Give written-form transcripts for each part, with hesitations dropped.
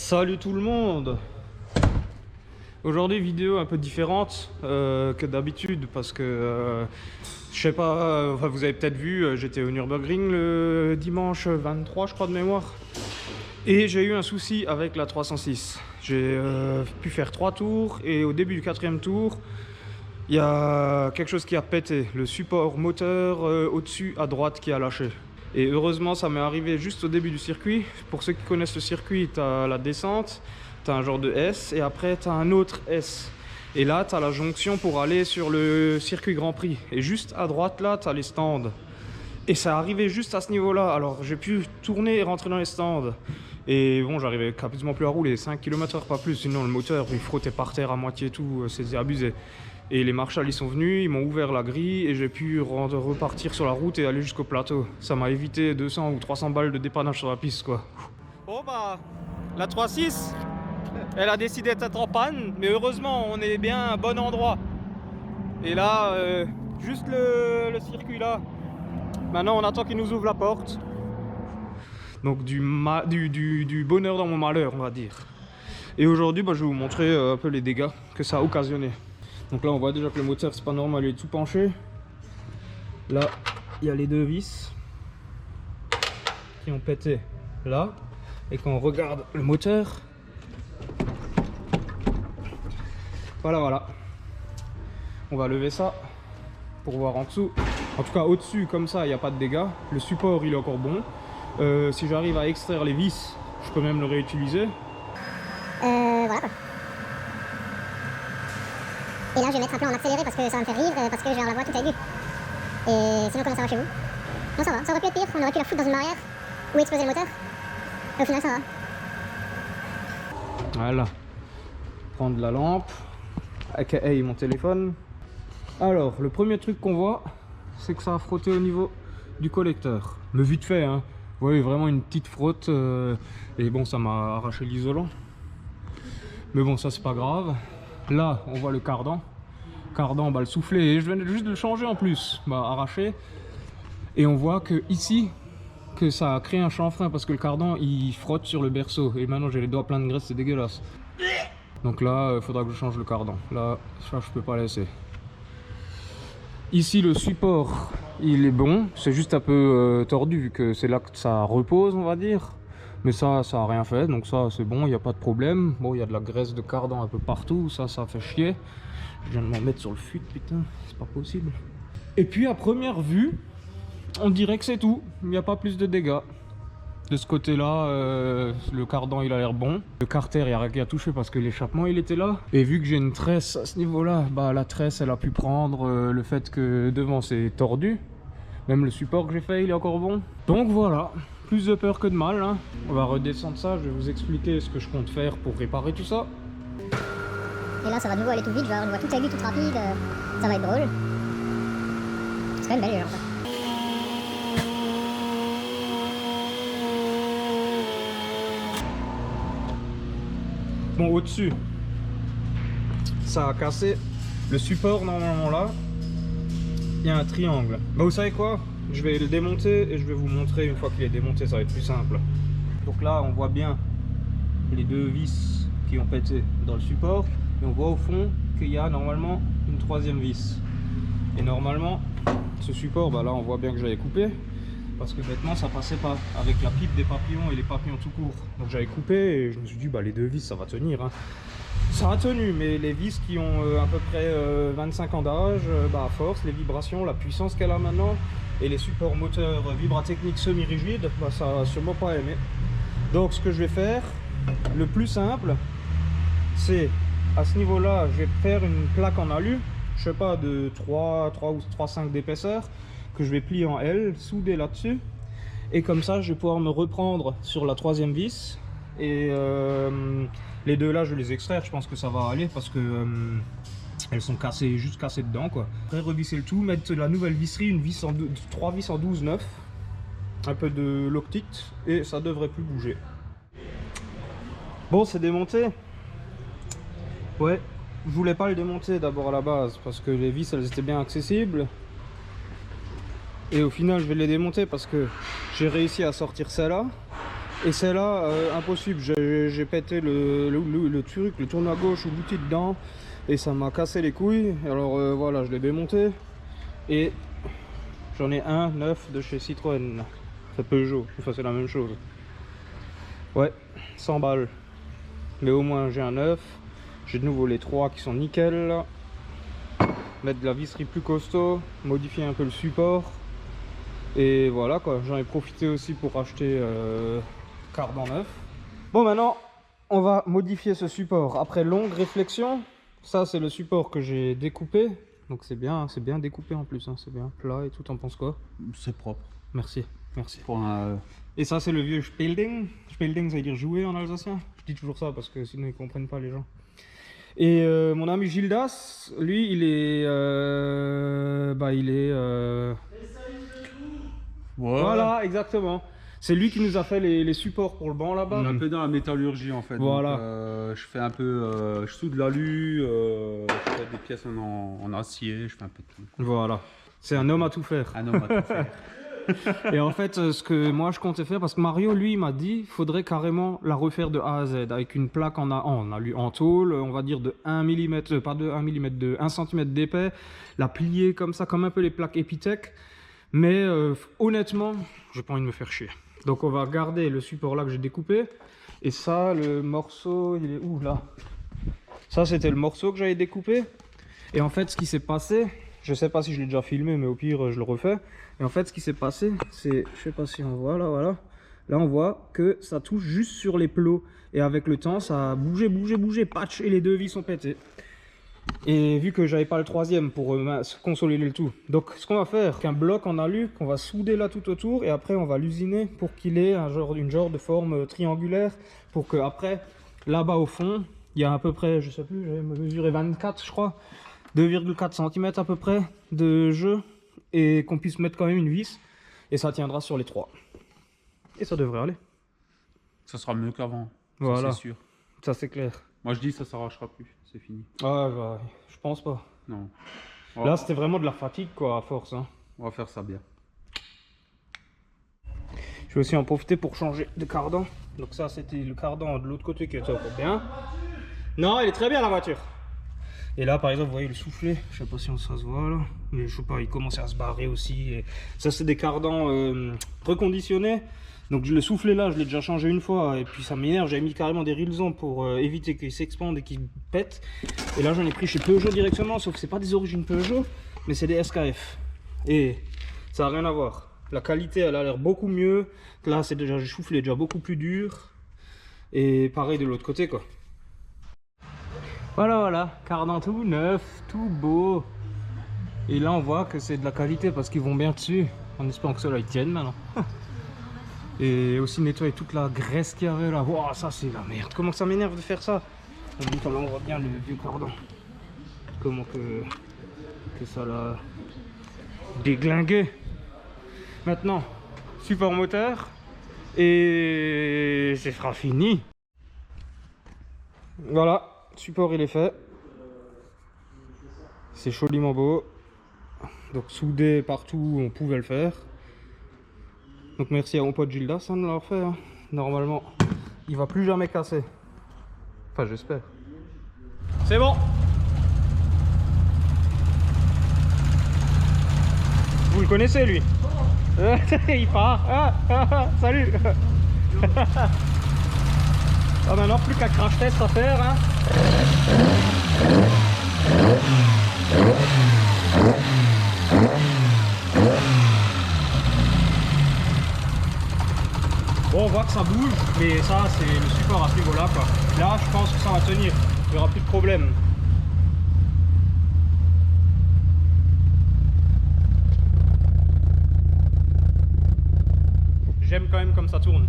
Salut tout le monde. Aujourd'hui vidéo un peu différente que d'habitude parce que je sais pas, enfin, vous avez peut-être vu, j'étais au Nürburgring le dimanche 23 je crois de mémoire et j'ai eu un souci avec la 306. J'ai pu faire 3 tours et au début du 4e tour il y a quelque chose qui a pété, le support moteur au-dessus à droite qui a lâché. Et heureusement ça m'est arrivé juste au début du circuit. Pour ceux qui connaissent le circuit, tu as la descente, tu as un genre de S et après tu as un autre S. Et là tu as la jonction pour aller sur le circuit Grand Prix. Et juste à droite là tu as les stands. Et ça arrivait juste à ce niveau là. Alors j'ai pu tourner et rentrer dans les stands. Et bon, j'arrivais quasiment plus à rouler, 5 km/h pas plus, sinon le moteur il frottait par terre à moitié tout, c'était abusé. Et les marshals ils sont venus, ils m'ont ouvert la grille et j'ai pu repartir sur la route et aller jusqu'au plateau. Ça m'a évité 200 ou 300 balles de dépannage sur la piste quoi. Bon bah, la 3.6, elle a décidé d'être en panne, mais heureusement on est bien à un bon endroit. Et là, juste le circuit là, maintenant on attend qu'il nous ouvre la porte. Donc du bonheur dans mon malheur on va dire. Et aujourd'hui bah, je vais vous montrer un peu les dégâts que ça a occasionné. Donc là on voit déjà que le moteur c'est pas normal, il est tout penché. Là il y a les deux vis qui ont pété là. Et quand on regarde le moteur, voilà. On va lever ça pour voir en dessous. En tout cas au dessus comme ça il n'y a pas de dégâts. Le support il est encore bon. Si j'arrive à extraire les vis, je peux même le réutiliser. Voilà quoi. Et là je vais mettre un peu en accéléré parce que ça va me faire rire, parce que je vais avoir la voix toute aiguë. Et sinon comment ça va chez vous? Non ça va, ça aurait pu être pire, on aurait pu la foutre dans une barrière ou exploser le moteur. Et au final ça va. Voilà. Prendre la lampe, aka mon téléphone. Alors le premier truc qu'on voit, c'est que ça a frotté au niveau du collecteur. Mais vite fait hein. Vous voyez vraiment une petite frotte et bon ça m'a arraché l'isolant. Mais bon ça c'est pas grave. Là on voit le cardan. Cardan bah le soufflet et je venais juste de le changer en plus. Bah arraché. Et on voit que ici que ça a créé un chanfrein parce que le cardan il frotte sur le berceau. Et maintenant j'ai les doigts pleins de graisse, c'est dégueulasse. Donc là il faudra que je change le cardan. Là ça je peux pas laisser. Ici le support il est bon, c'est juste un peu tordu vu que c'est là que ça repose on va dire. Mais ça a rien fait, donc ça c'est bon, il n'y a pas de problème. Bon il y a de la graisse de cardan un peu partout, ça fait chier. Je viens de m'en mettre sur le fut, putain, c'est pas possible. Et puis à première vue, on dirait que c'est tout, il n'y a pas plus de dégâts. De ce côté là, le cardan il a l'air bon. Le carter il n'y a rien à toucher parce que l'échappement il était là. Et vu que j'ai une tresse à ce niveau là, bah la tresse elle a pu prendre le fait que devant c'est tordu. Même le support que j'ai fait il est encore bon. Donc voilà, plus de peur que de mal hein. On va redescendre ça, je vais vous expliquer ce que je compte faire pour réparer tout ça. Et là ça va de nouveau aller tout vite, je vais avoir une voix toute aiguë, toute rapide, ça va être drôle. C'est quand même belle en fait. Bon au-dessus, ça a cassé le support normalement là. Il y a un triangle. Bah vous savez quoi? Je vais le démonter et je vais vous montrer une fois qu'il est démonté, ça va être plus simple. Donc là on voit bien les deux vis qui ont pété dans le support. Et on voit au fond qu'il y a normalement une troisième vis. Et normalement ce support, bah là on voit bien que j'avais coupé. Parce que bêtement ça passait pas avec la pipe des papillons et les papillons tout court. Donc j'avais coupé et je me suis dit bah les deux vis ça va tenir hein. Ça a tenu, mais les vis qui ont à peu près 25 ans d'âge, bah à force, les vibrations, la puissance qu'elle a maintenant et les supports moteurs vibratechniques semi-rigides, bah ça va sûrement pas aimé. Donc ce que je vais faire, le plus simple, c'est à ce niveau là, je vais faire une plaque en alu, je sais pas de 3 ou 3,5 d'épaisseur, que je vais plier en L, souder là-dessus, et comme ça je vais pouvoir me reprendre sur la troisième vis. Et les deux là je vais les extraire, je pense que ça va aller parce que elles sont cassées, juste cassées dedans quoi. Après revisser le tout, mettre la nouvelle visserie, une vis en 3 vis en 12,9, un peu de loctite et ça devrait plus bouger. Bon c'est démonté. Ouais, je voulais pas le démonter d'abord à la base parce que les vis elles étaient bien accessibles. Et au final je vais les démonter parce que j'ai réussi à sortir celle-là. Et c'est là, impossible, j'ai pété le truc, le tourne à gauche ou l'outil dedans, et ça m'a cassé les couilles. Alors voilà, je l'ai démonté, et j'en ai un neuf de chez Citroën, c'est Peugeot, enfin c'est la même chose. Ouais, 100 balles, mais au moins j'ai un neuf, j'ai de nouveau les trois qui sont nickel, mettre de la visserie plus costaud, modifier un peu le support, et voilà quoi, j'en ai profité aussi pour acheter cardan neuf. Bon, maintenant on va modifier ce support après longue réflexion. Ça c'est le support que j'ai découpé, donc c'est bien découpé en plus, hein. C'est bien plat et tout. T'en penses quoi? C'est propre. Merci, merci. Pour un, Et ça c'est le vieux Spelding. Spelding ça veut dire jouer en alsacien. Je dis toujours ça parce que sinon ils comprennent pas les gens. Et mon ami Gildas, lui il est ouais. Voilà, exactement. C'est lui qui nous a fait les supports pour le banc là-bas. On est un peu dans la métallurgie en fait. Voilà. Donc, je fais un peu, je soude l'alu, je fais des pièces en acier, je fais un peu de tout. Voilà. C'est un homme à tout faire. Un homme à tout faire. Et en fait, ce que moi je comptais faire, parce que Mario, lui, il m'a dit, il faudrait carrément la refaire de A à Z, avec une plaque en tôle, on va dire de 1 mm, pas de 1 mm, de 1 cm d'épais, la plier comme ça, comme un peu les plaques Epitech. Mais honnêtement, j'ai pas envie de me faire chier. Donc on va garder le support là que j'ai découpé. Et ça, le morceau, il est où là? Ça, c'était le morceau que j'avais découpé. Et en fait, ce qui s'est passé, je sais pas si je l'ai déjà filmé, mais au pire, je le refais. Et en fait, ce qui s'est passé, c'est, je sais pas si on voit là, voilà. Là, on voit que ça touche juste sur les plots. Et avec le temps, ça a bougé, patch, et les deux vis sont pétés. Et vu que j'avais pas le troisième pour consolider le tout, donc ce qu'on va faire, qu'un bloc en alu qu'on va souder là tout autour, et après on va l'usiner pour qu'il ait une genre de forme triangulaire, pour que après là-bas au fond il y a à peu près, je sais plus, j'avais mesuré 24 je crois, 2,4 cm à peu près de jeu, et qu'on puisse mettre quand même une vis, et ça tiendra sur les trois, et ça devrait aller. Ça sera mieux qu'avant, voilà, c'est sûr. Ça c'est clair. Moi je dis ça s'arrachera plus, c'est fini. Ah bah, je pense pas. Non. Là c'était vraiment de la fatigue quoi, à force. Hein. On va faire ça bien. Je vais aussi en profiter pour changer de cardan. Donc ça c'était le cardan de l'autre côté qui était encore bien. Non, il est très bien la voiture. Et là par exemple vous voyez le soufflet, je sais pas si ça se voit là, mais je sais pas, il commence à se barrer aussi. Et ça c'est des cardans reconditionnés. Donc le soufflet là je l'ai déjà changé une fois, et puis ça m'énerve, j'avais mis carrément des rilsons pour éviter qu'il s'expande et qu'il pète. Et là j'en ai pris chez Peugeot directement, sauf que c'est pas des origines Peugeot, mais c'est des SKF. Et ça n'a rien à voir. La qualité elle a l'air beaucoup mieux. Là c'est déjà, le soufflet est déjà beaucoup plus dur. Et pareil de l'autre côté quoi. Voilà, cardan tout neuf, tout beau. Et là on voit que c'est de la qualité parce qu'ils vont bien dessus. En espérant que ceux-là ils tiennent maintenant. Et aussi nettoyer toute la graisse qu'il y avait là. Wow, ça c'est la merde. Comment ça m'énerve de faire ça. On voit bien le vieux cardan. Comment que ça l'a déglingué. Maintenant, support moteur. Et ce sera fini. Voilà, support il est fait. C'est joliment beau. Donc soudé partout où on pouvait le faire. Donc merci à mon pote Gildas de l'avoir fait. Hein. Normalement, il va plus jamais casser. Enfin, j'espère. C'est bon. Vous le connaissez lui? Il part. Salut. Ah, maintenant plus qu'un crash test à faire. Hein. Bon, on voit que ça bouge, mais ça c'est le support à ce niveau là quoi. Là je pense que ça va tenir, il n'y aura plus de problème. J'aime quand même comme ça tourne.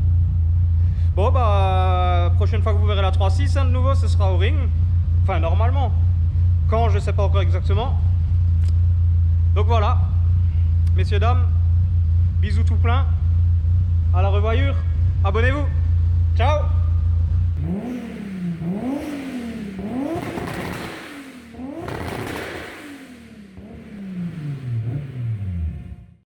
Bon bah, prochaine fois que vous verrez la 3.6 hein, de nouveau, ce sera au ring. Enfin normalement. Quand, je sais pas encore exactement. Donc voilà, messieurs, dames, bisous tout plein. À la revoyure. Abonnez-vous. Ciao.